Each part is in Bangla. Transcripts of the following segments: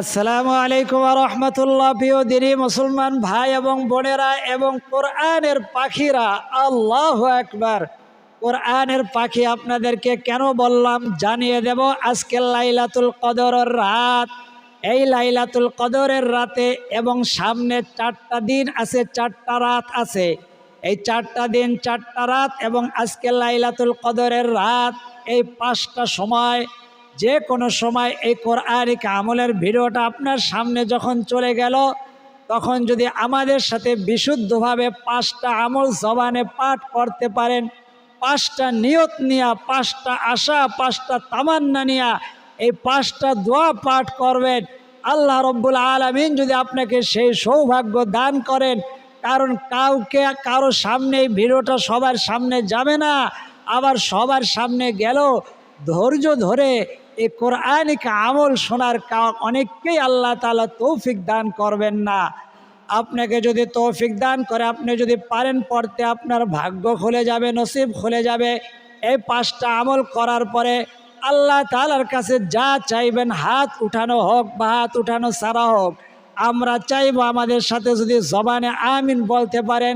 আসসালামু আলাইকুম ওয়া রাহমাতুল্লাহ। প্রিয় দিনী মুসলমান ভাই এবং বোনেরা এবং কোরআনের পাখিরা, আল্লাহু আকবার। কোরআনের পাখি আপনাদেরকে কেন বললাম জানিয়ে দেব। আজকে লাইলাতুল কদরের রাত। এই লাইলাতুল কদরের রাতে এবং সামনে 4টা দিন আছে, 4টা রাত আছে। এই 4টা দিন 4টা রাত এবং আজকে লাইলাতুল কদরের রাত, এই 5টা সময়, যে কোনো সময় এই কোরআনিক আমলের ভিডিওটা আপনার সামনে যখন চলে গেল, তখন যদি আমাদের সাথে বিশুদ্ধভাবে 5টা আমল জবানে পাঠ করতে পারেন, 5টা নিয়ত নিয়া, 5টা আশা, 5টা তামান্না নিয়া এই 5টা দোয়া পাঠ করবেন, আল্লাহ রব্বুল আলামিন যদি আপনাকে সেই সৌভাগ্য দান করেন। কারণ কারো সামনে এই ভিডিওটা সবার সামনে যাবে না, আবার সবার সামনে গেল ধৈর্য ধরে এই কোরআনিক আমল শোনার অনেককেই আল্লাহ তাআলা তৌফিক দান করবেন না। আপনাকে যদি তৌফিক দান করে, আপনি যদি পারেন পড়তে, আপনার ভাগ্য খুলে যাবে, নসিব খুলে যাবে। এই 5টা আমল করার পরে আল্লাহ তাআলার কাছে যা চাইবেন, হাত উঠানো হোক বা হাত উঠানো ছাড়া হোক, আমরা চাইব আমাদের সাথে যদি জবানে আমিন বলতে পারেন,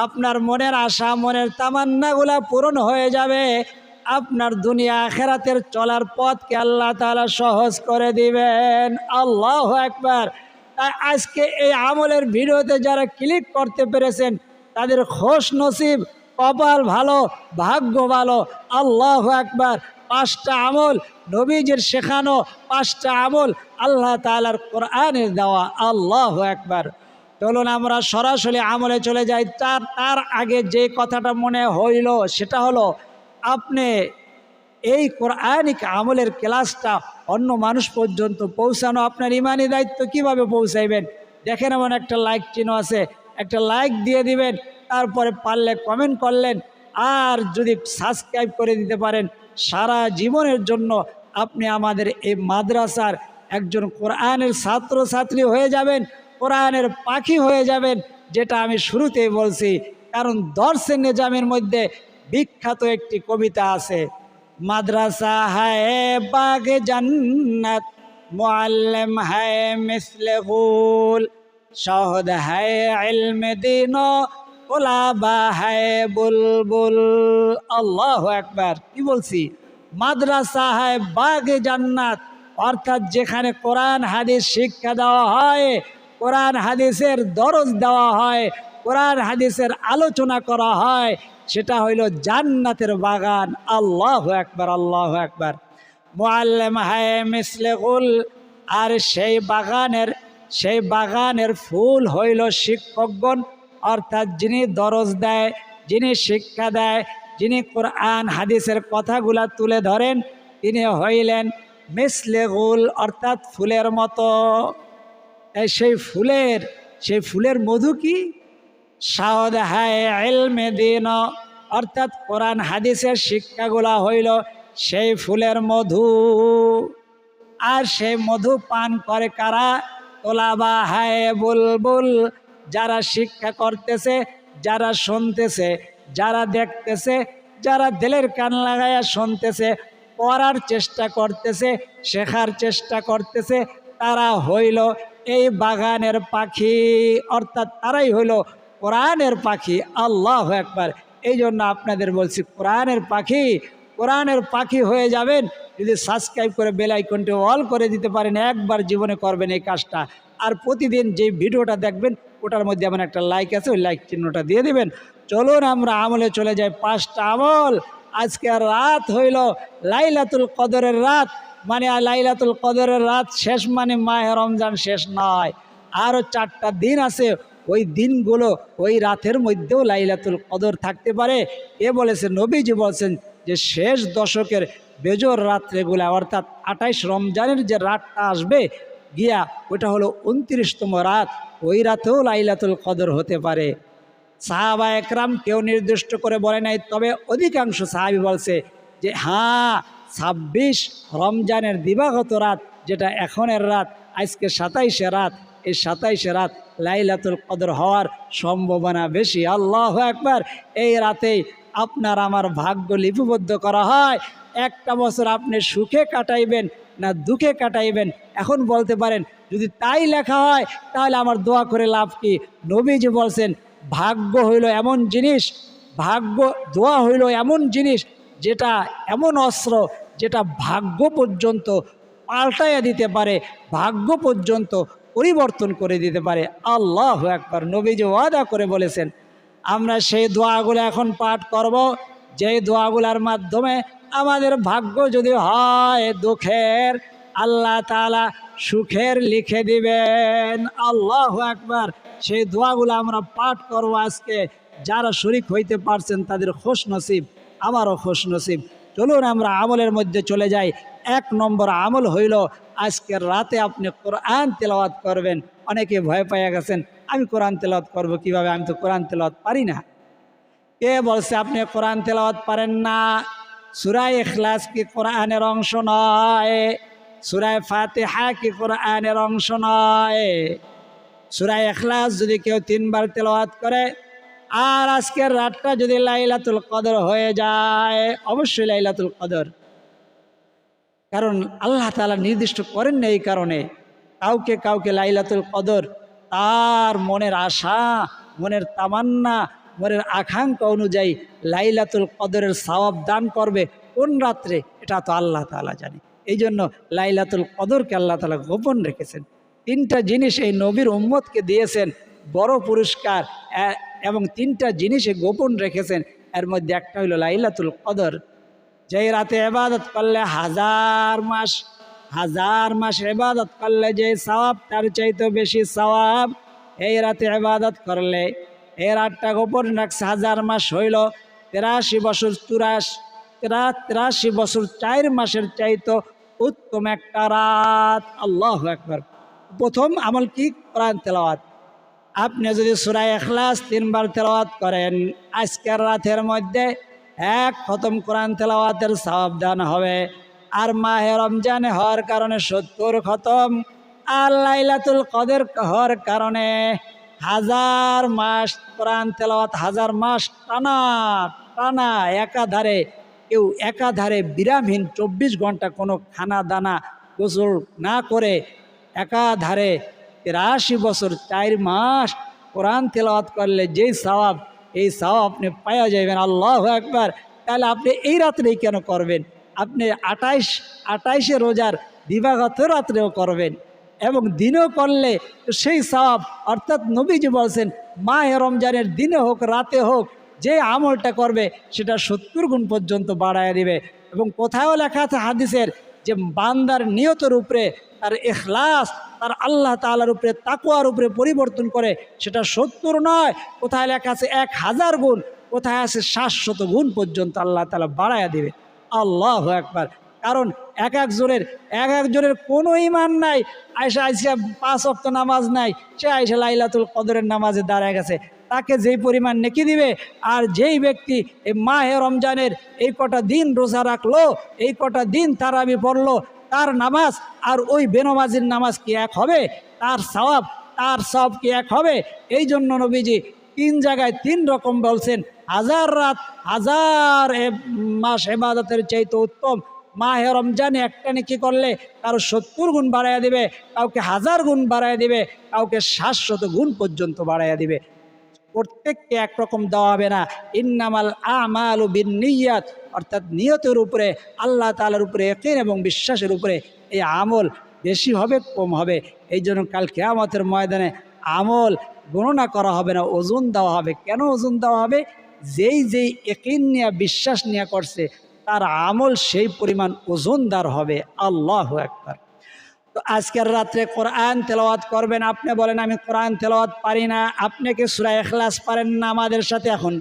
আপনার মনের আশা, মনের তামান্নাগুলা পূরণ হয়ে যাবে। আপনার দুনিয়া আখিরাতের চলার পথকে আল্লাহ তাআলা সহজ করে দিবেন। আল্লাহু আকবার। তাই আজকে এই আমলের ভিডিওতে যারা ক্লিক করতে পেরেছেন, তাদের খোশ নসিব, কপাল ভালো, ভাগ্য ভালো। আল্লাহু আকবার। 5টা আমল নবীজির শেখানো, 5টা আমল আল্লাহ তাআলার কোরআনের দেওয়া। আল্লাহু আকবার। চলুন আমরা সরাসরি আমলে চলে যাই। তার আগে যে কথাটা মনে হইল সেটা হলো, আপনি এই কোরআনিক আমলের ক্লাসটা অন্য মানুষ পর্যন্ত পৌঁছানো আপনার ইমানি দায়িত্ব। কিভাবে পৌঁছাইবেন? দেখেন, এমন একটা লাইক চিহ্ন আছে, একটা লাইক দিয়ে দিবেন, তারপরে পারলে কমেন্ট করলেন, আর যদি সাবস্ক্রাইব করে দিতে পারেন, সারা জীবনের জন্য আপনি আমাদের এই মাদ্রাসার একজন কোরআনের ছাত্র ছাত্রী হয়ে যাবেন, কোরআনের পাখি হয়ে যাবেন, যেটা আমি শুরুতেই বলছি। কারণ দরসে নিজামের মধ্যে বিখ্যাত একটি কবিতা আছে, মাদ্রাসা হায় বাগ জান্নাত, মুআল্লিম হায় মিসলে গুল, শহদ হায় ইলমে দিন, ওলাবা হায় বুলবুল। আল্লাহু আকবার। কি বলছি? মাদ্রাসা হায় বাগ জান্নাত, অর্থাৎ যেখানে কোরআন হাদিস শিক্ষা দেওয়া হয়, কোরআন হাদিসের দরজ দেওয়া হয়, কোরআন হাদিসের আলোচনা করা হয়, সেটা হইল জান্নাতের বাগান। আল্লাহু আকবার, আল্লাহু আকবার। মুআল্লিম হায় মিসলে গুল, আর সেই বাগানের ফুল হইল শিক্ষকগণ, অর্থাৎ যিনি দরজ দেয়, যিনি শিক্ষা দেয়, যিনি কোরআন হাদিসের কথাগুলা তুলে ধরেন, তিনি হইলেন মিসলে গুল, অর্থাৎ ফুলের মতো। সেই ফুলের মধু কি? শাহদ হায় ইলমে দিন, অর্থাৎ কোরআন হাদিসের শিক্ষাগুলা হইল সেই ফুলের মধু। আর সেই মধু পান করে কারা? তোলাবা হায় বুলবুল, যারা শিক্ষা করতেছে, যারা শুনতেছে, যারা দেখতেছে, যারা দিলের কান লাগাইয়া শুনতেছে, পড়ার চেষ্টা করতেছে, শেখার চেষ্টা করতেছে, তারা হইল এই বাগানের পাখি, অর্থাৎ তারাই হইল কোরআনের পাখি। আল্লাহু আকবার। এই জন্য আপনাদের বলছি, কোরআনের পাখি হয়ে যাবেন যদি সাবস্ক্রাইব করে বেল আইকনটি অল করে দিতে পারেন। একবার জীবনে করবেন এই কাজটা। আর প্রতিদিন যে ভিডিওটা দেখবেন, ওটার মধ্যে এমন একটা লাইক আছে, ওই লাইক চিহ্নটা দিয়ে দিবেন। চলুন আমরা আমলে চলে যাই। 5টা আমল। আজকে রাত হইল লাইলাতুল কদরের রাত, মানে লাইলাতুল কদরের রাত শেষ মানে মাহে রমজান শেষ নয়, আরও 4টা দিন আছে। ওই দিনগুলো, ওই রাতের মধ্যেও লাইলাতুল কদর থাকতে পারে। বলেছে, নবীজি বলছেন যে শেষ দশকের বেজর রাত্রেগুলা, অর্থাৎ 28 রমজানের যে রাতটা আসবে গিয়া, ওটা হলো 29তম রাত। ওই রাতেও লাইলাতুল কদর হতে পারে। সাহাবা একরাম কেউ নির্দিষ্ট করে বলে নাই, তবে অধিকাংশ সাহাবী বলছে যে হ্যাঁ, 26 রমজানের দিবাগত রাত, যেটা এখনের রাত, আজকে 27শে রাত, এই 27শে রাত লাইলাতুল কদর হওয়ার সম্ভাবনা বেশি। আল্লাহু আকবার। এই রাতেই আপনার আমার ভাগ্য লিপিবদ্ধ করা হয়। একটা বছর আপনি সুখে কাটাইবেন, না দুঃখে কাটাইবেন। এখন বলতে পারেন যদি তাই লেখা হয় তাহলে আমার দোয়া করে লাভ কি? নবীজি বলছেন ভাগ্য হইল এমন জিনিস, ভাগ্য দোয়া হইল এমন জিনিস যেটা এমন অস্ত্র যেটা ভাগ্য পর্যন্ত পাল্টাইয়া দিতে পারে, ভাগ্য পর্যন্ত পরিবর্তন করে দিতে পারে। আল্লাহু আকবার। নবীজি ওয়াদা করে বলেছেন। আমরা সেই দোয়াগুলো এখন পাঠ করব, যেই দোয়াগুলোর মাধ্যমে আমাদের ভাগ্য যদি হয় দুঃখের, আল্লাহ তাআলা সুখের লিখে দিবেন। আল্লাহু আকবার। সেই দোয়াগুলো আমরা পাঠ করব আজকে। যারা শরীক হইতে পারছেন তাদের খুশ নসিব, আমারও খুশ নসিব। চলুন আমরা আমলের মধ্যে চলে যাই। 1 নম্বর আমল হইল আজকের রাতে আপনি কোরআন তেলাওয়াত করবেন। অনেকে ভয় পাইয়া গেছেন, আমি কোরআন তেলাওয়াত করব কিভাবে, আমি তো কোরআন তেলাওয়াত পারি না। কে বলছে আপনি কোরআন তেলাওয়াত পারেন না? সূরা ইখলাস কি কোরআনের অংশ নয়? সূরা ফাতিহা কি কোরআনের অংশ নয়? সূরা ইখলাস যদি কেউ 3 বার তেলাওয়াত করে আর আজকের রাতটা যদি লাইলাতুল কদর হয়ে যায়, অবশ্যই লাইলাতুল কদর, কারণ আল্লাহ তাআলা নির্দিষ্ট করেন না এই কারণে কাউকে কাউকে লাইলাতুল কদর তার মনের আশা, মনের তামান্না, মনের আকাঙ্ক্ষা অনুযায়ী লাইলাতুল কদরের সওয়াব দান করবে কোন রাত্রে, এটা তো আল্লাহ তাআলা জানে। এই জন্য লাইলাতুল কদরকে আল্লাহ তাআলা গোপন রেখেছেন। 3টা জিনিস এই নবীর উম্মতকে দিয়েছেন বড় পুরস্কার, এবং 3টা জিনিসে গোপন রেখেছেন। এর মধ্যে একটা হইল লাইলাতুল কদর। যেই রাতে ইবাদত করলে হাজার মাস ইবাদত করলে যে সওয়াব তার চাইতে বেশি সওয়াব এই রাতে ইবাদত করলে। এই রাতটা গোপন রাখছে 1000 মাস হইল 83 বছর 83 বছর 4 মাসের চাইতে উত্তম একটা রাত। আল্লাহু আকবার। প্রথম আমল কি? কোরআন তেলাওয়াত। আপনি যদি সূরা ইখলাস 3 বার তেলাওয়াত করেন, আজকের রাতের মধ্যে 1 খতম কোরআন তেলাওয়াতের সওয়াব দান হবে। আর মাহে রমজান হওয়ার কারণে 70 খতম, আর লাইলাতুল কদর হওয়ার কারণে 1000 মাস কোরআন তেলাওয়াত, 1000 মাস টানা একাধারে, কেউ একাধারে বিরামহীন 24 ঘন্টা কোনো খানা দানা গোসল না করে একাধারে 83 বছর 4 মাস কোরআন তেলাওয়াত করলে যেই সওয়াব, এই সওয়াব আপনি পাওয়া যাবেন। আল্লাহু আকবার। তাহলে আপনি এই রাত্রেই কেন করবেন? আপনি 28 রোজার দিবাগত রাত্রেও করবেন এবং দিনেও করলে সেই সওয়াব, অর্থাৎ নবীজি বলছেন মাহে রমজানের দিনে হোক রাতে হোক যে আমলটা করবে সেটা 70 গুণ পর্যন্ত বাড়ায় দিবে। এবং কোথাও লেখা আছে হাদিসের যে বান্দার নিয়তের উপরে, তার ইখলাস, তার আল্লাহ তাআলার উপরে তাকওয়ার উপরে পরিবর্তন করে, সেটা 70 নয়, কোথায় লেখা আছে 1000 গুণ, কোথায় আছে 700 গুণ পর্যন্ত আল্লাহ তাআলা বাড়ায়া দিবে। আল্লাহু আকবার। কারণ এক একজনের কোনো ঈমান নাই, আয়সা 5 ওয়াক্ত নামাজ নাই, সে আয়সা লাইলাতুল কদরের নামাজে দাঁড়ায় গেছে, তাকে যেই পরিমাণ নেকি দিবে। আর যেই ব্যক্তি এই মাহে রমজানের এই কটা দিন রোজা রাখলো, এই কটা দিন তারাবি পড়লো, তার নামাজ আর ওই বেনমাজির নামাজ কি এক হবে? তার সওয়াব কি এক হবে? এই জন্য নবীজি 3 জায়গায় 3 রকম বলছেন। 1000 রাত 1000 মাস ইবাদতের চাইতে উত্তম। মাহে রমজানে একটা নেকি করলে কারো 70 গুণ বাড়াইয়া দিবে, কাউকে 1000 গুণ বাড়াইয়া দিবে, কাউকে 700 গুণ পর্যন্ত বাড়াইয়া দিবে। প্রত্যেককে একরকম দেওয়া হবে না। ইন্নামাল আমালু বিন্নিয়াত, অর্থাৎ নিয়তের উপরে, আল্লাহ তাআলার উপরে ইয়াকিন এবং বিশ্বাসের উপরে এই আমল বেশি হবে কম হবে। এই জন্য কাল কিয়ামতের ময়দানে আমল গণনা করা হবে না, ওজন দেওয়া হবে। কেন ওজন দেওয়া হবে? যেই ইয়াকিন নিয়ে বিশ্বাস নিয়ে করছে তার আমল সেই পরিমাণ ওজনদার হবে। আল্লাহু আকবার। তো আজকের রাত্রে কোরআন তেলাওয়াত করবেন। আপনি বলেন আমি কোরআন তেলাওয়াত পারি না, আপনি কি সূরা ইখলাস পারেন না? আমাদের সাথে এখন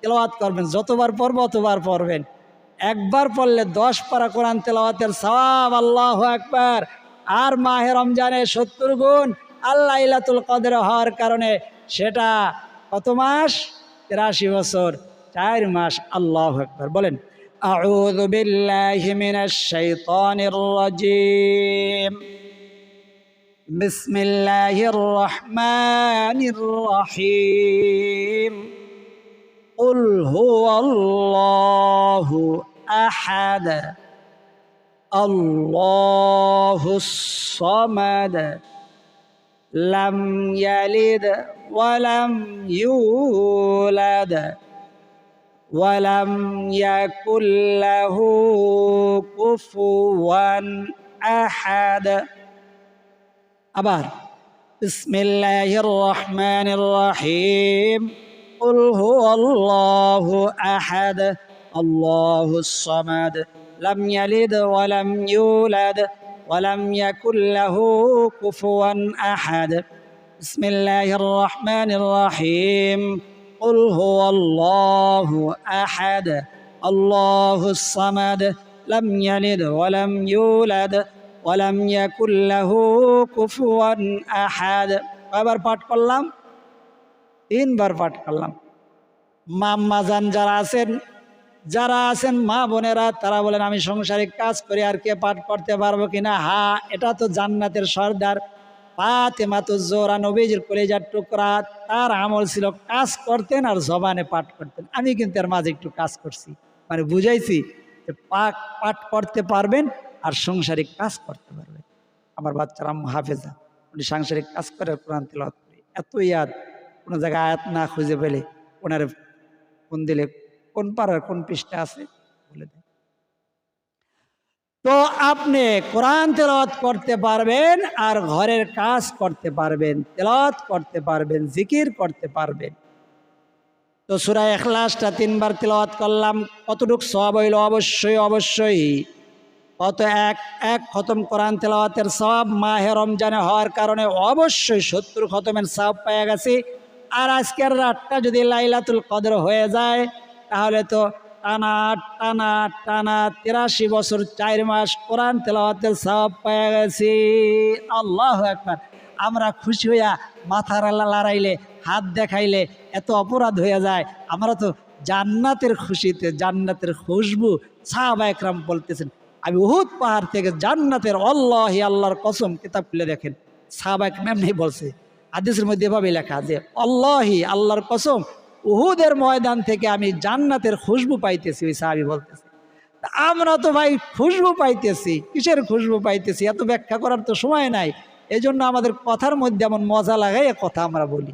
তেলাওয়াত করবেন, যতবার পড়ব অতবার পড়বেন। একবার পড়লে 10 পারা কোরআন তেলাওয়াতের সওয়াব। আল্লাহু আকবার। আর মাহে রমজানে 70 গুণ, আর লাইলাতুল কদর হওয়ার কারণে সেটা কত মাস? 83 বছর 4 মাস। আল্লাহু আকবার। বলেন আউযু বিল্লাহি মিনাশ শাইতানির রাজীম। বিসমিল্লাহির রহমানির রহিম। কুল হুয়াল্লাহু আহাদ আল্লাহুস সামাদ লাম ইয়ালিদ ওয়া লাম ইউলাদ ওয়া লাম ইয়াকুল লাহু কুফুয়ান আহাদ। আবার বিসমিল্লাহির রহমানির রহিম কুল হুয়াল্লাহু আহাদ আল্লাহুস সামাদ লাম ইয়ালিদ ওয়া লাম ইউলাদ ওয়া লাম ইয়াকুল লাহু কুফুয়ান আহাদ। বিসমিল্লাহির রহমানির রহিম কুল হুয়াল্লাহু আহাদ আল্লাহুস সামাদ লাম ইয়ালিদ ওয়া লাম ইউলাদ ওয়া লাম ইয়াকুল লাহু কুফুয়ান আহাদ। কয়বার পাঠ করলাম? 3 বার পাঠ করলাম। মাম্মা জান যারা আছেন মা বোনেরা, তারা বলেন আমি সংসারিক কাজ করি, আর কে পাঠ করতে পারবো কিনা? হ্যাঁ, এটা তো জান্নাতের সর্দার ফাতেমাতুজ জোহরা, নবীজির কলিজার টুকরা। তার আমল ছিল কাজ করতেন আর জবানে পাঠ করতেন। আমি কিন্তু এর মাঝে একটু কাজ করছি, মানে বুঝাইছি যে পাঠ করতে পারবেন আর সংসারিক কাজ করতে পারবেন। আমার বাচ্চারা আম্মু হাফেজা, উনি সাংসারিক কাজ করে, কোরআন তিলাওয়াত করে, এত ইয়াদ, কোনো জায়গায় আয়াত না খুঁজে পেলে ওনার ফোন দিলে কোন পাড়ার কোন পৃষ্ঠা আছে বলে দেন। তো আপনি কোরআন তেলাওয়াত করতে পারবেন আর ঘরের কাজ করতে পারবেন, তেলাওয়াত করতে পারবেন, জিকির করতে পারবেন। তো সূরা ইখলাসটা 3 বার তেলাওয়াত করলাম, কতটুক সওয়াব হইল? অবশ্যই কত এক খতম কোরআন তেলাওয়াতের সওয়াব মাহে রমজানে হওয়ার কারণে অবশ্যই 70 খতমের সওয়াব পেয়ে গেছি। আর আজকের রাতটা যদি লাইলাতুল কদর হয়ে যায় তাহলে তো টানা 83 বছর 4 মাস কোরআন তেলাওয়াতের সওয়াব পেয়ে গেছি। আল্লাহু আকবার। আমরা খুশি হইয়া মাথা লড়াইলে, হাত দেখাইলে এত অপরাধ হয়ে যায়। আমরা তো জান্নাতের খুশিতে, জান্নাতের খুশবু। সাহাবা একরাম বলতেছেন আমি উহুদ পাহাড় থেকে জান্নাতের, আল্লাহি আল্লাহর কসম, কিতাব খুলে দেখেন, সাহাবা একরাম এমনি বলছে, হাদিসের মধ্যে এভাবে লেখা যে আল্লাহি আল্লাহর কসম উহুদের ময়দান থেকে আমি জান্নাতের খুশবু পাইতেছি। ওই সাহাবী বলতেছে আমরা তো ভাই খুশবু পাইতেছি, কিসের খুশবু পাইতেছি এত ব্যাখ্যা করার তো সময় নাই। এই জন্য আমাদের কথার মধ্যে এমন মজা লাগাই কথা আমরা বলি।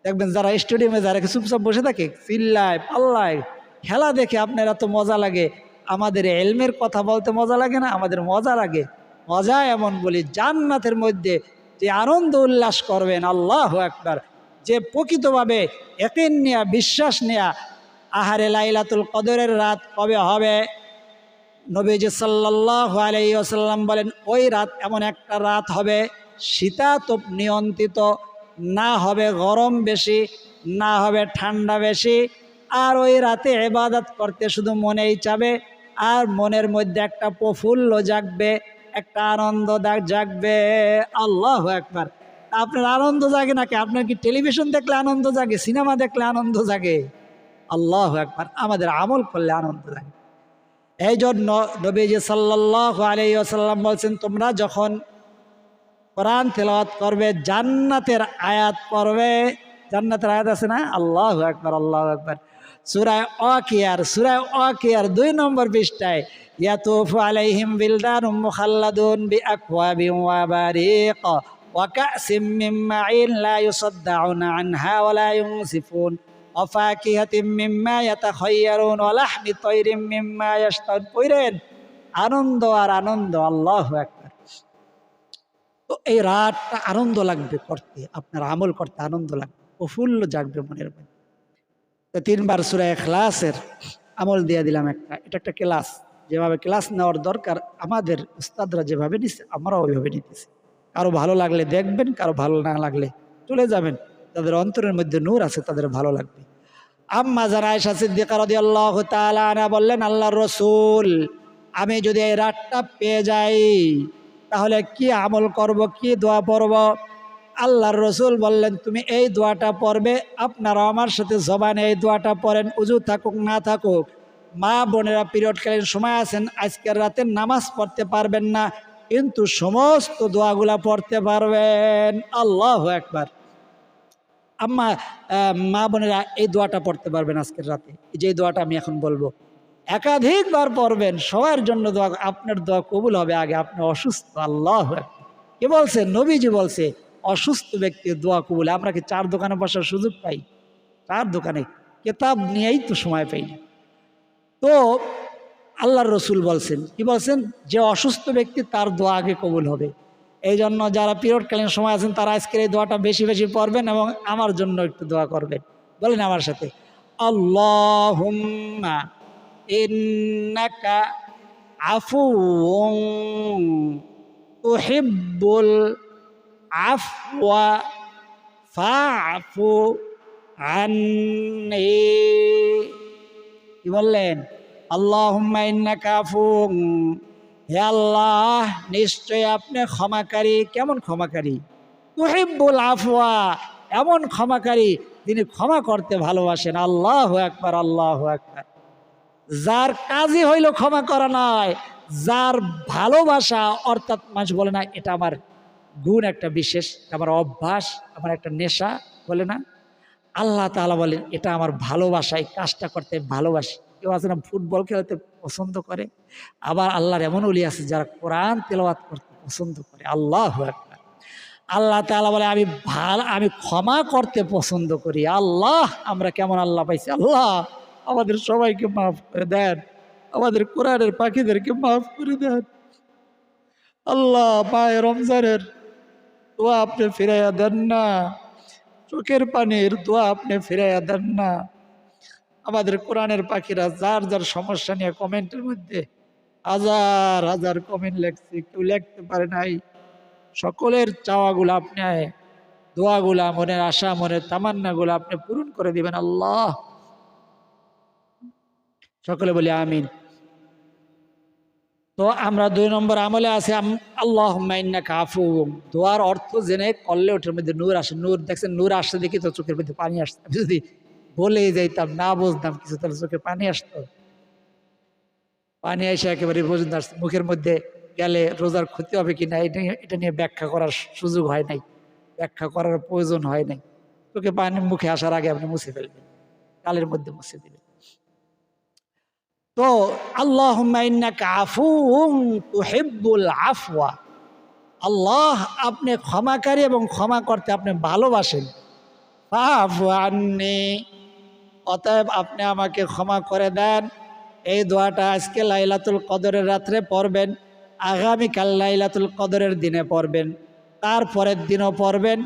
দেখবেন যারা স্টেডিয়ামে যারা চুপচাপ বসে থাকে, চিল্লায় পাল্লায়, খেলা দেখে আপনার এত মজা লাগে, আমাদের এলমের কথা বলতে মজা লাগে না? আমাদের মজা লাগে। মজা এমন বলি, জান্নাতের মধ্যে যে আনন্দ উল্লাস করবেন, আল্লাহু আকবার, যে প্রকৃতভাবে ইয়াকিন নিয়া, বিশ্বাস নিয়া আহারে লাইলাতুল কদরের রাত কবে হবে, নবীজি সাল্লাল্লাহু আলাইহি ওয়াসাল্লাম বলেন ওই রাত এমন একটা রাত হবে শীতাতপ নিয়ন্ত্রিত, না হবে গরম বেশি, না হবে ঠান্ডা বেশি। আর ওই রাতে ইবাদত করতে শুধু মনেই চাবে, আর মনের মধ্যে একটা প্রফুল্ল জাগবে, একটা আনন্দ জাগবে। আল্লাহু আকবার। আপনার আনন্দ জাগে নাকি? আপনার কি টেলিভিশন দেখলে আনন্দ জাগে, সিনেমা দেখলে আনন্দ জাগে? আল্লাহু আকবার। আমাদের আমল করলে আনন্দ জাগে। এই জন্য নবীজি সাল্লাল্লাহু আলাইহি ওয়াসাল্লাম বলছেন তোমরা যখন কোরআন তেলাওয়াত করবে জান্নাতের আয়াত পড়বে। জান্নাতের আয়াত আছে না? আল্লাহু আকবার, আল্লাহু আকবার। সূরা ওয়াকিয়ার 2 নম্বর পৃষ্ঠায় ইয়াতুফু আলাইহিম বিলদানুম মুখাল্লাদুন বিআকওয়াবিন ওয়া বারিক ওয়া কাসিম মিন মাইন লা ইউসাদ্দাউনা আনহা ওয়া লা ইউনসিফুন ওয়া ফাকিহাতিম মিম্মা ইয়াতাখায়্যারুন ওয়া লাহমি তায়রিম মিম্মা ইয়াশতাহুন। পড়েন, আনন্দ আর আনন্দ। আল্লাহু আকবার। তো এই রাতটা আনন্দ লাগবে করতে, আপনার আমল করতে আনন্দ লাগবে, প্রফুল্ল জাগবে মনের মধ্যে। তো 3 বার সূরা ইখলাসের আমল দিয়ে দিলাম একটা। এটা একটা ক্লাস, যেভাবে ক্লাস নেওয়ার দরকার আমাদের উস্তাদরা যেভাবে নিচ্ছে আমরাও ওইভাবে নিতেছি। কারো ভালো লাগলে দেখবেন, কারো ভালো না লাগলে চলে যাবেন। তাদের অন্তরের মধ্যে নূর আছে, তাদের ভালো লাগবে। আম্মা জান আয়েশা সিদ্দিকা রাদিয়াল্লাহু তাআলা আনহা বললেন আল্লাহর রাসূল আমি যদি এই রাতটা পেয়ে যাই তাহলে কি আমল করব, কি দোয়া পড়ব? আল্লাহর রাসূল বললেন তুমি এই দোয়াটা পড়বে। আপনারা আমার সাথে জবানে এই দোয়াটা পড়েন, উযু থাকুক না থাকুক। মা বোনেরা পিরিয়ডকালীন সময় আছেন, আজকের রাতে নামাজ পড়তে পারবেন না, কিন্তু সমস্ত দোয়াগুলা পড়তে পারবেন। আল্লাহু আকবার। মা বোনেরা এই দোয়াটা পড়তে পারবেন আজকের রাতে, যে দোয়াটা আমি এখন বলবো। একাধিকবার পড়বেন, সবার জন্য দোয়া, আপনার দোয়া কবুল হবে। আগে আপনি অসুস্থ, আল্লাহ কে বলছেন? নবীজি বলছে অসুস্থ ব্যক্তির দোয়া কবুল। আমরা কি 4 দোকানে বসার সুযোগ পাই? 4 দোকানে কেতাব নিয়েই তো সময় পাই না। তো আল্লাহর রসুল বলছেন, কি বলছেন? যে অসুস্থ ব্যক্তি তার দোয়া আগে কবুল হবে। এই জন্য যারা পিরিয়ডকালীন সময় আছেন তারা আজকের এই দোয়াটা বেশি বেশি পড়বেন এবং আমার জন্য একটু দোয়া করবেন। বলেন আমার সাথে, আল্লাহুম্মা ইন্নাকা আফুউন তুহিব্বুল আফওয়া ফাআফু আন্নি। কি বললেন? আল্লাহুম্মা ইন্নাকা আফুউন, হে আল্লাহ নিশ্চয় আপনি ক্ষমাকারী। কেমন ক্ষমাকারী? তুহিব্বুল আফওয়া, এমন ক্ষমাকারী যিনি ক্ষমা করতে ভালোবাসেন। আল্লাহু আকবার, আল্লাহু আকবার। যার কাজই হইল ক্ষমা করা নয়, যার ভালোবাসা, অর্থাৎ মানুষ বলে না এটা আমার গুণ, একটা বিশেষ, আমার অভ্যাস, আমার একটা নেশা, বলে না? আল্লাহ তাআলা বলেন এটা আমার ভালোবাসা, এই কাজটা করতে ভালোবাসি। কেউ আছে না ফুটবল খেলতে পছন্দ করে, আবার আল্লাহর এমন ওলি আছে যারা কোরআন তেলাওয়াত করতে পছন্দ করে। আল্লাহু আকবার। আল্লাহ তাআলা বলে আমি ক্ষমা করতে পছন্দ করি। আল্লাহ, আমরা কেমন আল্লাহ পাইছি? আল্লাহ আমাদের সবাইকে মাফ করে দেন, আমাদের কোরআনের পাখিদেরকে মাফ করে দেন। আল্লাহ মায়ে রমজানের দোয়া আপনি ফিরাইয়া দেন না, চোখের পানির দোয়া আপনি ফিরাইয়া দেন না। আমাদের কোরআনের পাখিরা যার যার সমস্যা নিয়ে কমেন্টের মধ্যে হাজার হাজার কমেন্ট লেখছে, কেউ লিখতে পারে নাই। সকলের চাওয়াগুলো আপনি, দোয়াগুলা, মনের আশা, মনের তামান্নাগুলো আপনি পূরণ করে দিবেন আল্লাহ। সকলে বলি আমিন। তো আমরা 2 নম্বর আমলে আছে আল্লাহুম্মা ইন্নাকা আফুউন। দোয়ার অর্থ জেনে করলে ওটার মধ্যে নূর আসে। নূর দেখছেন, নূর আসছে দেখি তো চোখের মধ্যে পানি আসছে। আমি যদি বলে যাইতাম, না বুঝতাম কিছু, তাহলে চোখে পানি আসতো। পানি এসে একেবারে পর্যন্ত আসছে। মুখের মধ্যে গেলে রোজার ক্ষতি হবে কিনা এটা নিয়ে ব্যাখ্যা করার সুযোগ হয় নাই, ব্যাখ্যা করার প্রয়োজন হয় নাই। চোখে পানি মুখে আসার আগে আপনি মুছে ফেলবেন, গালের মধ্যে মুছে দিবেন। তো আল্লাহুম্মা ইন্নাকা আফুউন তুহিব্বুল আফওয়া, আল্লাহ আপনি ক্ষমাকারী এবং ক্ষমা করতে আপনি ভালোবাসেন। ফাআফু আন্নি, অতএব আপনি আমাকে ক্ষমা করে দেন। এই দোয়াটা আজকে লাইলাতুল কদরের রাত্রে পড়বেন, আগামীকাল লাইলাতুল কদরের দিনে পড়বেন, তারপরের দিনও পড়বেন।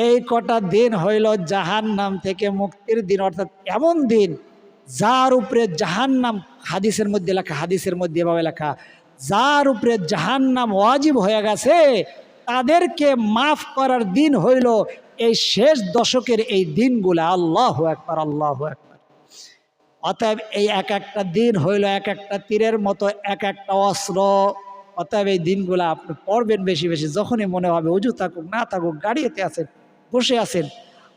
এই কটা দিন হইল জাহান্নাম থেকে মুক্তির দিন, অর্থাৎ এমন দিন যার উপরে জাহান্নাম, হাদিসের মধ্যে লেখা, হাদিসের মধ্যে এভাবে লেখা, যার উপরে জাহান্নাম ওয়াজিব হয়ে গেছে তাদেরকে মাফ করার দিন হইল এই শেষ দশকের এই দিনগুলা। আল্লাহু আকবার, আল্লাহু আকবার। অতএব এই এক একটা দিন হইল এক একটা তীরের মতো, এক একটা অস্ত্র। অতএব এই দিনগুলা আপনি পড়বেন বেশি বেশি। যখনই মনে হবে, উজু থাকুক না থাকুক, গাড়িতে আছেন, বসে আছেন,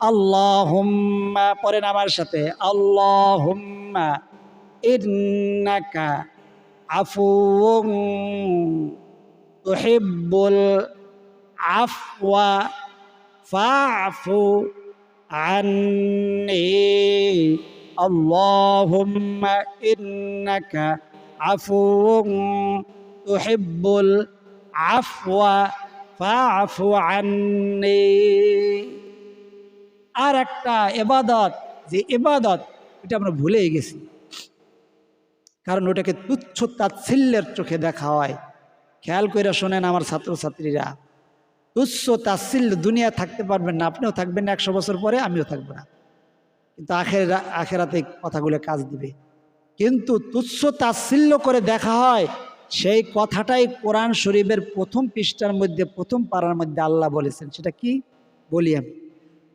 আল্লাহুম্মা পড়েন আমার সাথে, আল্লাহুম্মা ইন্নাকা আফুউন তুহিব্বুল আফওয়া ফাআফু আন্নি। আল্লাহুম্মা ইন্নাকা আফুউন তুহিব্বুল আফওয়া ফাআফু আন্নি। আর একটা ইবাদত, যে ইবাদত এটা আমরা ভুলেই গেছি, কারণ ওটাকে তুচ্ছ তাচ্ছিল্যের চোখে দেখা হয়। খেয়াল করে শোনেন আমার ছাত্রছাত্রীরা, তুচ্ছ তাচ্ছিল্য, দুনিয়া থাকতে পারবেন না, আপনিও থাকবেন না 100 বছর পরে, আমিও থাকবো না, কিন্তু আখেরাতে কথাগুলো কাজ দিবে। কিন্তু তুচ্ছ তাচ্ছিল্য করে দেখা হয়, সেই কথাটাই কোরআন শরীফের প্রথম পৃষ্ঠার মধ্যে, প্রথম পারার মধ্যে আল্লাহ বলেছেন। সেটা কি বলি আমি?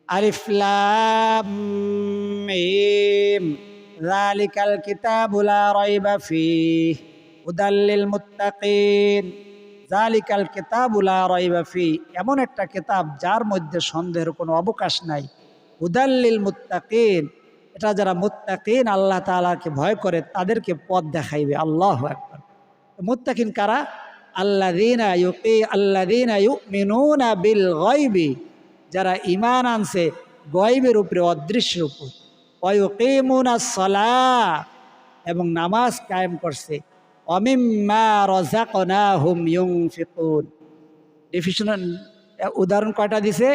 আলিফ লাম মিম যালিকাল কিতাবু লা রাইবা ফীহি হুদাল লিল মুত্তাকিন। যালিকাল কিতাবু লা রাইবা ফীহি, এমন একটা কিতাব যার মধ্যে সন্দেহের কোনো অবকাশ নাই। হুদাল লিল মুত্তাকিন, এটা যারা মুত্তাকিন, আল্লাহ তাআলাকে ভয় করে, তাদেরকে পথ দেখাইবে। আল্লাহু আকবার। মুত্তাকিন কারা? আল্লাযীনা ইউমিনুনা বিল গায়বি, যারা ঈমান আনছে গায়বের উপরে, অদৃশ্যের উপর। ওয়া ইউকিমুনাস সালাহ, এবং নামাজ কায়েম করছে। অমিম্মা রাযাকনাহুম ইউনফিকুন। ডেফিনিশন উদাহরণ কয়টা দিছে?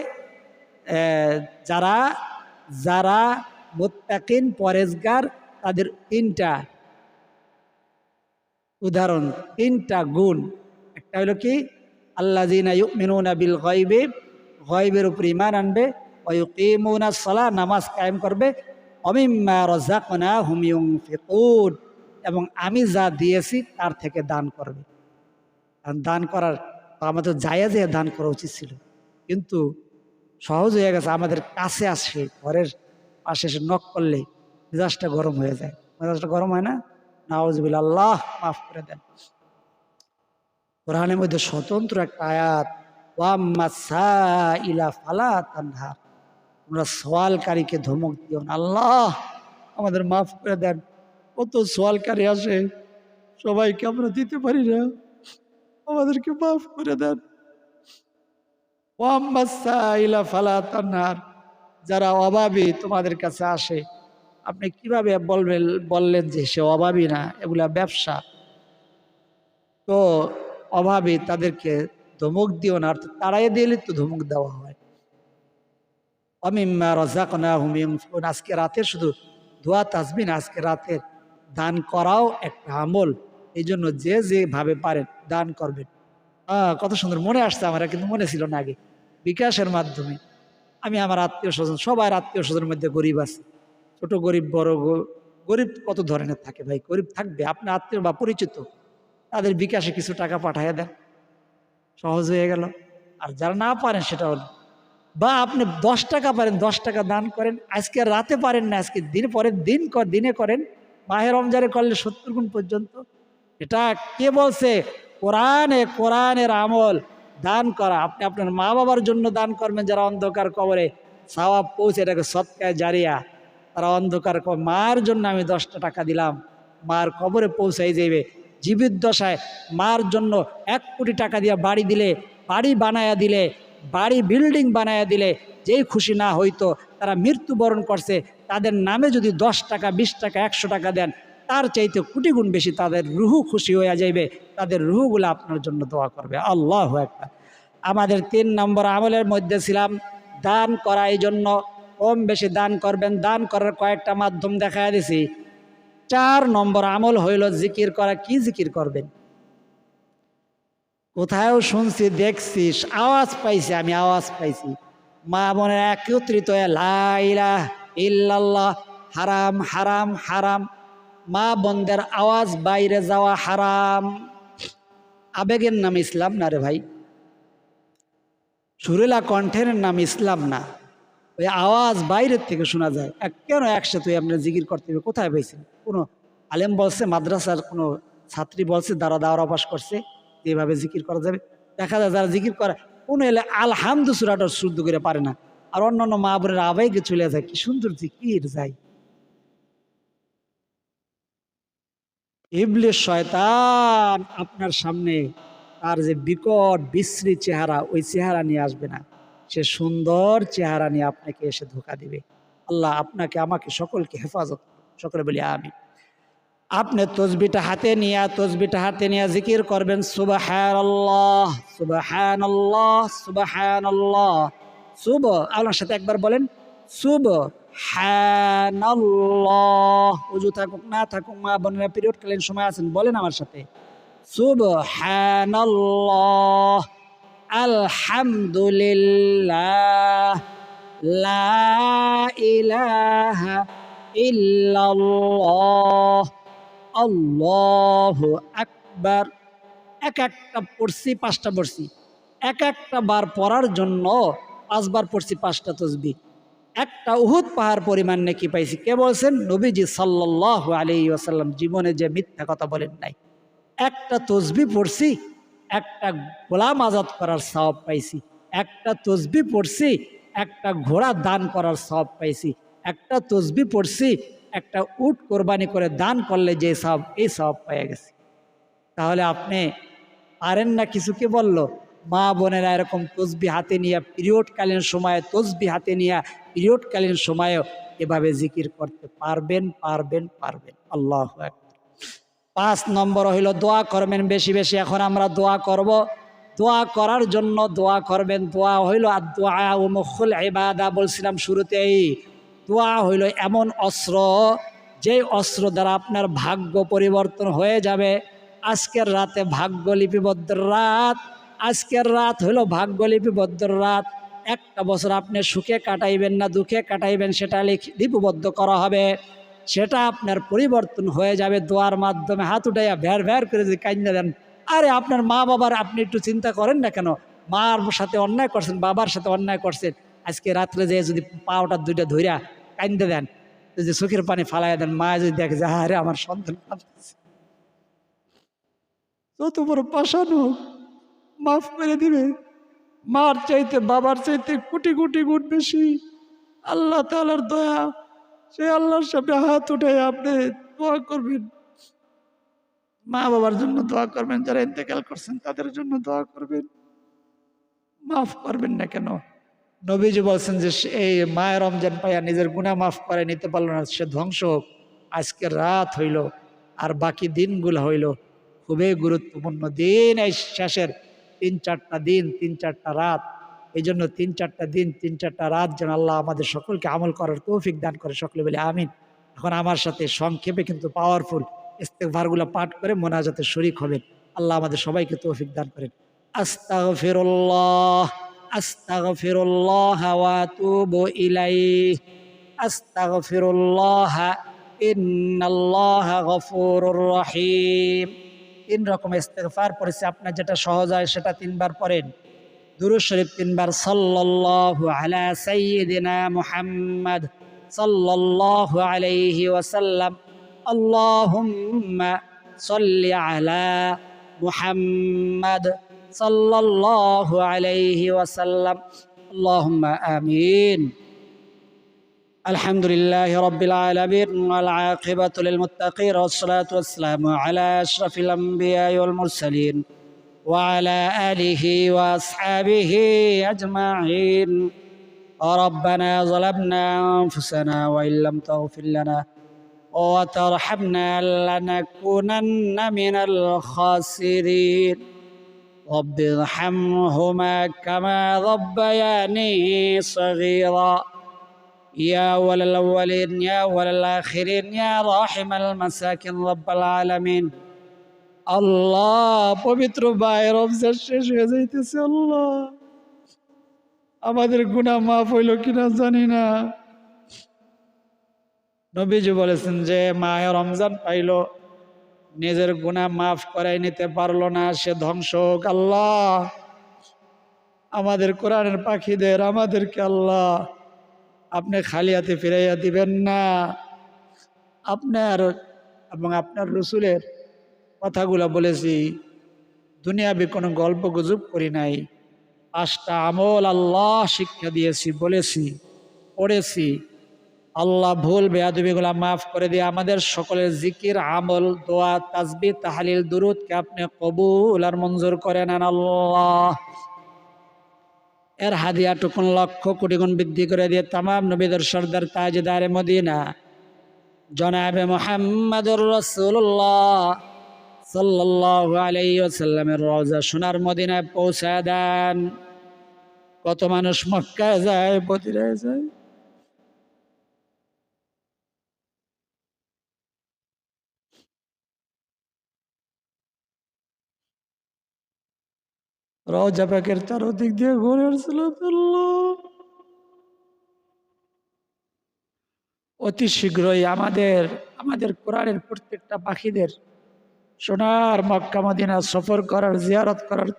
যারা যারা মুত্তাকিন পরেজগার তাদের তিনটা উদাহরণ, তিনটা গুণ। একটা হলো কি, আল্লাযীনা ইউমিনুনা বিল গায়বি, গায়বের উপর ঈমান আনবে, ওয়া ইউকিমুনাস সালাহ, নামাজ কায়েম করবে, ওয়া মিম্মা রাযাকনাহুম ইউনফিকুন, এবং আমি যা দিয়েছি তার থেকে দান করবে। আর দান করার আমাদের জায়েজে দান করা উচিত ছিল, কিন্তু সহজ হয়ে গেছে। আমাদের কাছে আসে, ঘরের পাশে এসে নক করলে মেজাজটা গরম হয়ে যায়। মেজাজটা গরম হয় না? নাউজুবিল্লাহ, আল্লাহ মাফ করে দেন। কোরআনের মধ্যে স্বতন্ত্র একটা আয়াত, ওয়াম্মা সাইলা ফালা তানহার, তোমরা সওয়ালকারীকে ধমক দিও না। আল্লাহ আমাদের মাফ করে দেন। কত সওয়ালকারী আসে, সবাইকে আমরা দিতে পারি না, আমাদেরকে মাফ করে দেন। ওয়াম্মা সাইলা ফালা তানহার, যারা অভাবী তোমাদের কাছে আসে, আপনি কিভাবে বললেন যে সে অভাবী না? এগুলা ব্যবসা। তো অভাবী তাদেরকে ধমক দিও না, তাড়াই দিলে তো ধমক দেওয়া হয়। অমিম্মা রাযাকনাহুম ইউনফিকুন, আজকে রাতের শুধু দোয়া তাসবিহ না, আজকে রাতের দান করাও একটা আমল। এই জন্য যে যেভাবে পারেন দান করবেন। কত সুন্দর মনে আসছে আমার, কিন্তু মনে ছিল না আগে। বিকাশের মাধ্যমে আমি আমার আত্মীয় স্বজন, সবার আত্মীয় স্বজনের মধ্যে গরিব আছে, ছোট গরিব, বড় গরিব কত ধরনের থাকে ভাই, গরিব থাকবে। আপনার আত্মীয় বা পরিচিত, তাদের বিকাশে কিছু টাকা পাঠিয়ে দেন, সহজ হয়ে গেল। আর যারা না পারেন সেটা হলো, বা আপনি 10 টাকা পারেন 10 টাকা দান করেন। আজকে রাতে পারেন না, আজকে দিন পরের দিনে করেন। মাহে রমজানে করলে 70 গুণ পর্যন্ত। এটা কে বলছে? কোরআনের আমল দান করা। আপনি আপনার মা বাবার জন্য দান করবেন, যারা অন্ধকার কবরে, সওয়াব পৌঁছে, এটাকে সদকায়ে জারিয়া। তারা অন্ধকার মার জন্য আমি 10টা টাকা দিলাম, মার কবরে পৌঁছাই যাইবে। জীবিত দশায় মার জন্য 1 কোটি টাকা দিয়ে বাড়ি দিলে, বাড়ি বানায়া দিলে, বাড়ি বিল্ডিং বানায়া দিলে, যেই খুশি না হইতো, তারা মৃত্যুবরণ করছে, তাদের নামে যদি 10 টাকা 20 টাকা 100 টাকা দেন, তার চাইতে কোটি গুণ বেশি তাদের রুহু খুশি হয়ে যাইবে, তাদের রুহুগুলো আপনার জন্য দোয়া করবে। আল্লাহু আকবার। আমাদের 3 নম্বর আমলের মধ্যে ছিলাম দান করা। এই জন্য কম বেশি দান করবেন। দান করার কয়েকটা মাধ্যম দেখায় দিছি। 4 নম্বর আমল হইল জিকির করা। কি জিকির করবেন? কোথাও শুনছি, দেখছি, আওয়াজ পাইছি, আমি আওয়াজ পাইছি, মা বোনের একত্রিত হয়ে লা ইলাহা ইল্লাল্লাহ, হারাম হারাম হারাম। মা বোনদের আওয়াজ বাইরে যাওয়া হারাম। আবেগের নাম ইসলাম না রে ভাই, সুরেলা কণ্ঠের নাম ইসলাম না। ওই আওয়াজ বাইরের থেকে শোনা যায়। কেন একসাথে আপনার জিকির করতে হবে? কোথায় পাইছেন? কোনো আলেম বলছে? মাদ্রাসার কোনো ছাত্রী বলছে? দাওরা পাস করছে এভাবে জিকির করা যাবে? দেখা যায় যারা জিকির করে, কোনো এলে আলহামদু সূরাটা শুদ্ধ করে পারে না, আর অন্যান্য মা বোনের আবেগে চলে যায়। কি সুন্দর জিকির যায়। ইবলিস শয়তান আপনার সামনে তার যে বিকট বিশ্রী চেহারা, ওই চেহারা নিয়ে আসবে না। সে সুন্দর চেহারা নিয়ে আপনাকে এসে ধোঁকা দিবে। আল্লাহ আপনাকে, আমাকে, সকলকে হেফাজত। সকলে বলি আমিন। আপনি তসবিটা হাতে নিয়ে জিকির করবেন, সুবহানাল্লাহ সুবহানাল্লাহ সুবহানাল্লাহ। আপনার সাথে একবার বলেন, সুবহানাল্লাহ। ওযু থাকুক না থাকুক, মা বোনেরা পিরিয়ডকালীন সময় আছেন, বলেন আমার সাথে, সুবহানাল্লাহ, আলহামদুলিল্লাহ, লা ইলাহা ইল্লাল্লাহ, আল্লাহু আকবার। একটা পড়ছি, 5টা পড়ছি। একটা বার পড়ার জন্য 5 বার পড়ছি 5টা তসবিহ। একটা উহুদ পাহাড় পরিমাণ নেকি পাইছি। কে বলছেন? নবীজি সাল্লাল্লাহু আলাইহি ওয়াসাল্লাম। জীবনে যে মিথ্যা কথা বলেন নাই। একটা তসবিহ পড়ছি, একটা গোলাম আজাদ করার সওয়াব পাইছি। একটা তসবিহ পড়ছি, একটা ঘোড়া দান করার সওয়াব পাইছি। একটা তসবিহ পড়ছি, একটা উট কোরবানি করে দান করলে যে সওয়াব, এই সওয়াব পেয়ে গেছি। তাহলে আপনি পারেন না? কিছুকে বলল? মা বোনেরা এরকম তসবিহ হাতে নিয়ে পিরিয়ডকালীন সময়ে, তসবিহ হাতে নিয়ে পিরিয়ডকালীন সময়েও এভাবে জিকির করতে পারবেন। আল্লাহু আকবার। 5 নম্বর হইল দোয়া করবেন বেশি বেশি। এখন আমরা দোয়া করব। দোয়া করার জন্য দোয়া করবেন। দোয়া হইল আদ-দুআ ও মুখুল ইবাদা, বলছিলাম শুরুতেই। দোয়া হইল এমন অস্ত্র, যেই অস্ত্র দ্বারা আপনার ভাগ্য পরিবর্তন হয়ে যাবে। আজকের রাতে ভাগ্য লিপিবদ্ধ রাত, আজকের রাত হইল ভাগ্য লিপিবদ্ধ রাত। একটা বছর আপনি সুখে কাটাইবেন না দুঃখে কাটাইবেন, সেটা লিপিবদ্ধ করা হবে। সেটা আপনার পরিবর্তন হয়ে যাবে দোয়ার মাধ্যমে। হাত উঠাইয়া ভ্যার ভ্যার করে যদি কাইন্দা দেন, আরে আপনার মা বাবার আপনি একটু চিন্তা করেন না কেন? মার সাথে অন্যায় করছেন, বাবার সাথে অন্যায় করছেন, আজকে রাত্রে যে যদি পাওটা দুইটা ধইরা কাইন্দা দেন, যদি চোখের পানি ফালাইয়া দেন, মা যদি দেখে যে আরে আমার সন্তান কাঁদতেছে, যত বড় পাষাণ হোক মাফ করে দিবে। মার চাইতে বাবার চাইতে কোটি কোটি গুণ বেশি আল্লাহ তাআলার দয়া। সে আল্লাহর সামনে হাত উঠাই আপনি দোয়া করবেন। মা বাবার জন্য দোয়া করবেন, যারা ইন্তেকাল করছেন তাদের জন্য দোয়া করবেন। মাফ করবেন না কেন? নবীজি বলছেন যে এই মায়ের রমজান পাইয়া নিজের গুনাহ মাফ করে নিতে পারল না, সে ধ্বংস হোক। আজকের রাত হইল আর বাকি দিনগুলো হইল খুবই গুরুত্বপূর্ণ দিন। এই শেষের 3-4টা দিন, 3-4টা রাত, এই জন্য 3-4টা দিন 3-4টা রাত যেন আল্লাহ আমাদের সকলকে আমল করার তৌফিক দান করে। সকলে বলে আমিন। এখন আমার সাথে সংক্ষেপে কিন্তু পাওয়ারফুল ইস্তেগফারগুলো পাঠ করে মোনাজাতে শরীক হবেন। আল্লাহ আমাদের সবাইকে তৌফিক দান করেন। আস্তাগফিরুল্লাহ, আস্তাগফিরুল্লাহ ওয়া আতুবু ইলাইহি, আস্তাগফিরুল্লাহ ইন্নাল্লাহা গফুরুর রহিম। 3 রকম ইস্তেগফার পড়েছি, আপনার যেটা সহজ হয় সেটা 3 বার পড়েন। দুরূদ শরীফ 3 বার, সাল্লাল্লাহু আলা সাইয়্যিদিনা মুহাম্মদ সাল্লাল্লাহু আলাইহি ওয়াসাল্লাম, আল্লাহুম্মা সাল্লি আলা মুহাম্মদ সাল্লাল্লাহু আলাইহি ওয়াসাল্লাম, আল্লাহুম্মা আমিন। আলহামদুলিল্লাহি রাব্বিল আলামিন ওয়াল আকিবাতু লিল মুত্তাকিন ওয়াস সালাতু ওয়াস সালামু আলা আশরাফিল আমবিয়া ওয়াল মুরসালিন ওয়া আলা আলিহি ওয়া আসহাবিহি আজমাইন। রব্বানা যালামনা আনফুসানা ওয়া ইল্লাম তাগফির লানা ওয়া তারহামনা লানাকুনান্না মিনাল খাসিরিন। রব্বি ইরহামহুমা কামা রাব্বায়ানি সগীরা। يا أول الأولين يا أول الآخرين يا راحم المساكين رب العالمين। আল্লাহ, পবিত্র মাহে রমজান শেষ হয়ে যাইতেছে। আল্লাহ, আমাদের গুনাহ মাফ হইল কিনা জানি না। নবীজি বলেছেন যে মাহে রমজান পাইল, নিজের গুনাহ মাফ করাই নিতে পারলো না, সে ধ্বংস হোক। আল্লাহ, আমাদের কোরআনের পাখিদের আমাদেরকে আল্লাহ আপনি খালি হাতে ফিরাইয়া দিবেন না। আপনার এবং আপনার রসুলের কথাগুলো বলেছি, দুনিয়াবি কোনো গল্প গুজব করি নাই। 5টা আমল আল্লাহ শিক্ষা দিয়েছি, বলেছি, পড়েছি। আল্লাহ ভুল বেয়াদবিগুলা মাফ করে দিয়ে আমাদের সকলের জিকির, আমল, দোয়া, তাসবিহ, তাহলিল, দুরুদকে আপনি কবুল আর মঞ্জুর করে নেন। আল্লাহ, এর হাদিয়াটুকুন লক্ষ কোটি গুণ বৃদ্ধি করে দিয়ে তামাম নবীদের সর্দার তাজদারে মদিনা জনাবে মুহাম্মদুর রাসূলুল্লাহ সাল্লাল্লাহু আলাইহি ওয়াসাল্লামের রওজা সোনার মদিনায় পৌঁছায় দেন। কত মানুষ মক্কায় যায়, মদিনায় যায়, রওজা পাকের চারদিক দিয়ে ঘুরে আসছিল। অতি শীঘ্রই আমাদের কোরআনের প্রত্যেকটা পাখিদের সোনার মক্কা মদিনা সফর করার, জিয়ারত করার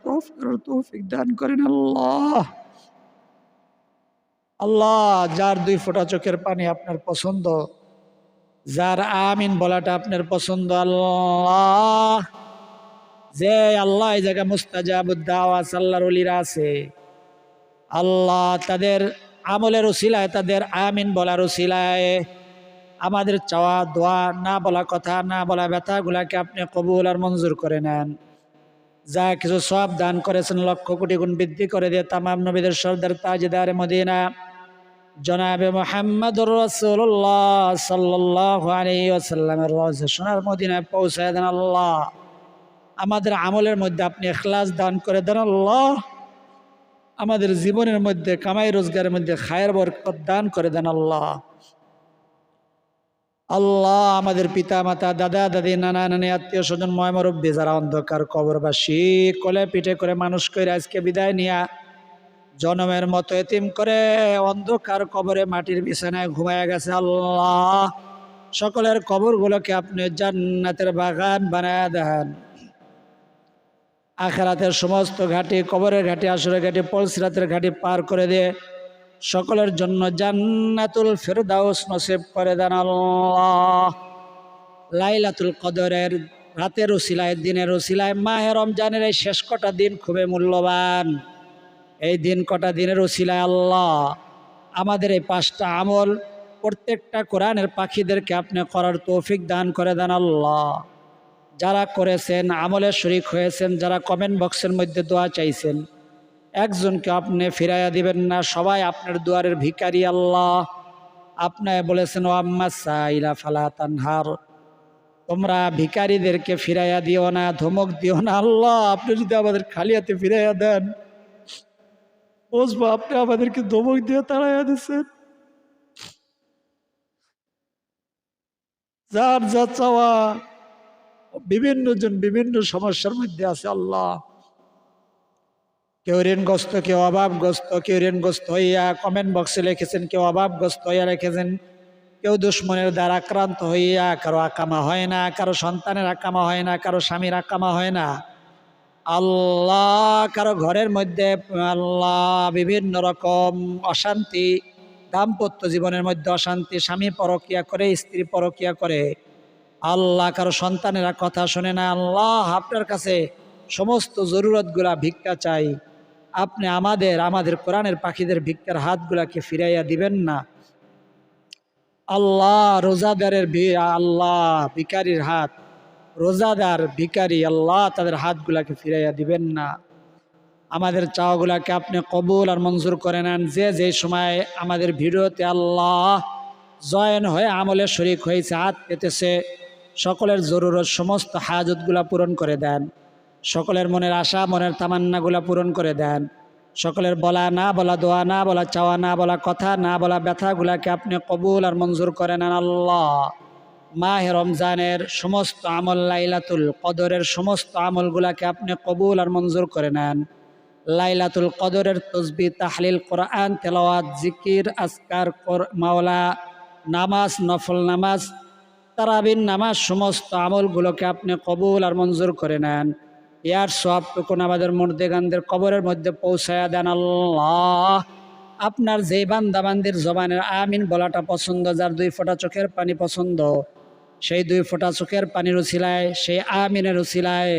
তৌফিক দান করেন। আল্লাহ, আল্লাহ, যার 2 ফোঁটা চোখের পানি আপনার পছন্দ, যার আমিন বলাটা আপনার পছন্দ, আল্লাহ, যে আল্লাহ এই জায়গায় মুস্তাজাবুদ দাওয়াত আল্লাহর ওলিরা আছে, আল্লাহ তাদের আমলের উসিলায়, তাদের আমিন বলার উসিলায় আমাদের চাওয়া দোয়া, না বলা কথা, না বলা ব্যথাগুলাকে আপনি কবুল আর মঞ্জুর করে নেন। যা কিছু সব দান করেছেন লক্ষ কোটি গুণ বৃদ্ধি করে দিয়ে তামাম নবীদের সর্দার তাজদারে মদিনা জনাবে মুহাম্মদুর রাসূলুল্লাহ সাল্লাল্লাহু আলাইহি ওয়াসাল্লামের রওজা সোনার মদিনায় পৌঁছায় দেন আল্লাহ। আমাদের আমলের মধ্যে আপনি ইখলাস দান করে দেন আল্লাহ। আমাদের জীবনের মধ্যে কামাই রোজগারের মধ্যে খায়ের বরকত দান করে দেন আল্লাহ। আল্লাহ আমাদের পিতা মাতা দাদা দাদি নানা নানি আত্মীয় স্বজন ময় মুরব্বি যারা অন্ধকার কবরবাসী কোলে পিঠে করে মানুষ করে আজকে বিদায় নিয়া জনমের মতো এতিম করে অন্ধকার কবরে মাটির বিছানায় ঘুমায়া গেছে আল্লাহ, সকলের কবরগুলোকে আপনি জান্নাতের বাগান বানায় দেন। আখিরাতের সমস্ত ঘাটি, কবরের ঘাটি, আসরের ঘাটি, পলসিরাতের ঘাটি পার করে দিয়ে সকলের জন্য জান্নাতুল ফিরদাউস নসিব করে দেন আল্লাহ। লাইলাতুল কদরের রাতের উসিলায়, দিনের উসিলায়, মাহে রমজানের এই শেষ কটা দিন খুবই মূল্যবান। এই দিন কটা দিনের উসিলায় আল্লাহ আমাদের এই 5টা আমল প্রত্যেকটা কোরআনের পাখিদেরকে আপনি করার তৌফিক দান করে দেন আল্লাহ। যারা করেছেন, আমলে শরীক হয়েছেন, যারা কমেন্ট বক্সের মধ্যে দোয়া চাইছেন, একজনকে আপনি ফিরাইয়া দিবেন না, সবাই আপনার দুয়ারের ভিখারি আল্লাহ। আপনি বলেছেন ওয়াম্মা সাইলা ফালা তানহার, তোমরা ভিখারিদেরকে ফিরাইয়া দিও না, ধমক দিও না আল্লাহ। আপনি যদি আমাদের খালি হাতে ফিরাইয়া দেন বুঝবো আপনি আমাদেরকে ধমক দিয়ে তাড়াইয়া দিচ্ছেন। যার যা চাওয়া, বিভিন্ন জন বিভিন্ন সমস্যার মধ্যে আছে আল্লাহ। কেউ ঋণগ্রস্ত, কেউ অভাবগ্রস্ত, কেউ ঋণগ্রস্ত হইয়া কমেন্ট বক্সে লিখেছেন, কেউ অভাবগ্রস্ত হইয়া লিখেছেন, কেউ দুশ্মনের দ্বারা আক্রান্ত হইয়া, কারো আকামা হয় না, কারো সন্তানের আকামা হয় না, কারো স্বামীর আকামা হয় না আল্লাহ, কারো ঘরের মধ্যে আল্লাহ বিভিন্ন রকম অশান্তি, দাম্পত্য জীবনের মধ্যে অশান্তি, স্বামী পরকিয়া করে, স্ত্রী পরকিয়া করে আল্লাহ, কারো সন্তানেরা কথা শোনে না আল্লাহ। আপনার কাছে সমস্ত জরুরতগুলা ভিক্ষা চাই, আপনি আমাদের কোরআনের পাখিদের ভিক্ষার হাতগুলাকে ফিরাইয়া দিবেন না আল্লাহ। রোজাদারের আল্লাহ ভিখারির হাত, রোজাদার ভিখারি আল্লাহ, তাদের হাতগুলাকে ফিরাইয়া দিবেন না। আমাদের চাওয়াগুলাকে আপনি কবুল আর মঞ্জুর করে নেন। যে সময় আমাদের ভিডিওতে আল্লাহ জয়েন হয়ে আমলে শরীক হয়েছে, হাত পেতেছে, সকলের জরুরত সমস্ত হাজতগুলা পূরণ করে দেন। সকলের মনের আশা, মনের তামান্নাগুলা পূরণ করে দেন। সকলের বলা না বলা, দোয়া না বলা, চাওয়া না বলা, কথা না বলা, ব্যথাগুলাকে আপনি কবুল আর মঞ্জুর করে নেন আল্লাহ। মাহে রমজানের সমস্ত আমল, লাইলাতুল কদরের সমস্ত আমলগুলাকে আপনি কবুল আর মঞ্জুর করে নেন। লাইলাতুল কদরের তসবিহ, তাহলিল, কোরআন তেলাওয়াত, জিকির, আজকার, মাওলা, নামাজ, নফল নামাজ, তারাবির নামাজ, সমস্ত আমলগুলোকে আপনি কবুল আর মঞ্জুর করে নেন। ইয়ার সবটুকুন আমাদের মুর্দেগানদের কবরের মধ্যে পৌঁছায়া দেন আল্লাহ। আপনার যে বান্দাবান্দির জবানের আমিন বলাটা পছন্দ, যার 2 ফোঁটা চোখের পানি পছন্দ, সেই 2 ফোঁটা চোখের পানির উছিলায়, সেই আমিনের উছিলায়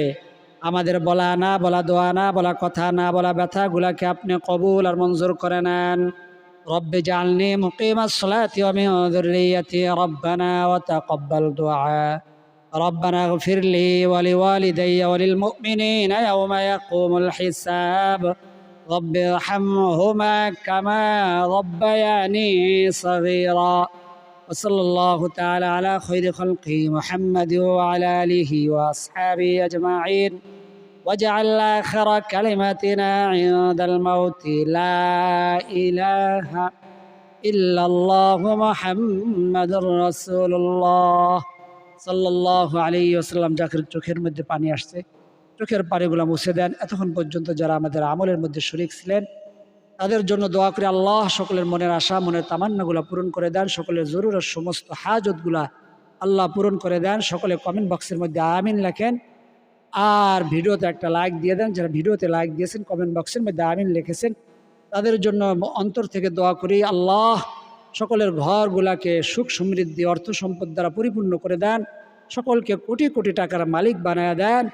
আমাদের বলা না বলা, দোয়া না বলা, কথা না বলা, ব্যথাগুলাকে আপনি কবুল আর মঞ্জুর করে নেন। রব্বি জাআলনি মুকিমাস সালাতি ওয়া মিন যুররিয়্যাতি রব্বানা ওয়া তাকাব্বাল দুআ রব্বানা ইগফির লি ওয়া লিওয়ালিদাইয়া ওয়া লিল মুমিনিনা ইয়াওমা ইয়াকুমুল হিসাব রব্বি ইরহামহুমা কামা রাব্বায়ানি সগীরা। وصلى الله تعالى على خير خلقه محمد وعلى آله وأصحابه أجمعين واجعل آخر كلمتنا عند الموت لا إله إلا الله محمد رسول الله صلى الله عليه وسلم। যাকের চোখের মধ্যে পানি আসছে, চোখের পানিগুলো মুছে দেন। এতক্ষণ পর্যন্ত যারা আমাদের আমলের মধ্যে শরীক ছিলেন তাদের জন্য দোয়া করে আল্লাহ সকলের মনের আশা, মনের তামান্নাগুলা পূরণ করে দেন। সকলের জরুরত সমস্ত হাজতগুলা আল্লাহ পূরণ করে দেন। সকলে কমেন্ট বক্সের মধ্যে আমিন লেখেন আর ভিডিওতে একটা লাইক দিয়ে দেন। যারা ভিডিওতে লাইক দিয়েছেন, কমেন্ট বক্সের মধ্যে আমিন লিখেছেন, তাদের জন্য অন্তর থেকে দোয়া করি আল্লাহ সকলের ঘরগুলাকে সুখ সমৃদ্ধি, অর্থ সম্পদ দ্বারা পরিপূর্ণ করে দেন। সকলকে কোটি কোটি টাকার মালিক বানায়া দেন।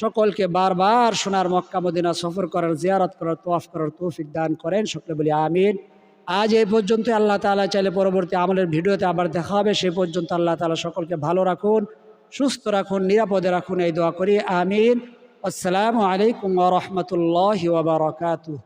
সকলকে বারবার সোনার মক্কা মদিনা সফর করার, জিয়ারত করার, তওয়াফ করার তৌফিক দান করেন। সকলে বলি আমিন। আজ এই পর্যন্ত। আল্লাহ তাআলা চাইলে পরবর্তী আমলের ভিডিওতে আবার দেখা হবে। সেই পর্যন্ত আল্লাহ তাআলা সকলকে ভালো রাখুন, সুস্থ রাখুন, নিরাপদে রাখুন, এই দোয়া করি আমিন। আসসালামু আলাইকুম ওয়া রাহমাতুল্লাহি ওয়া বারাকাতুহু।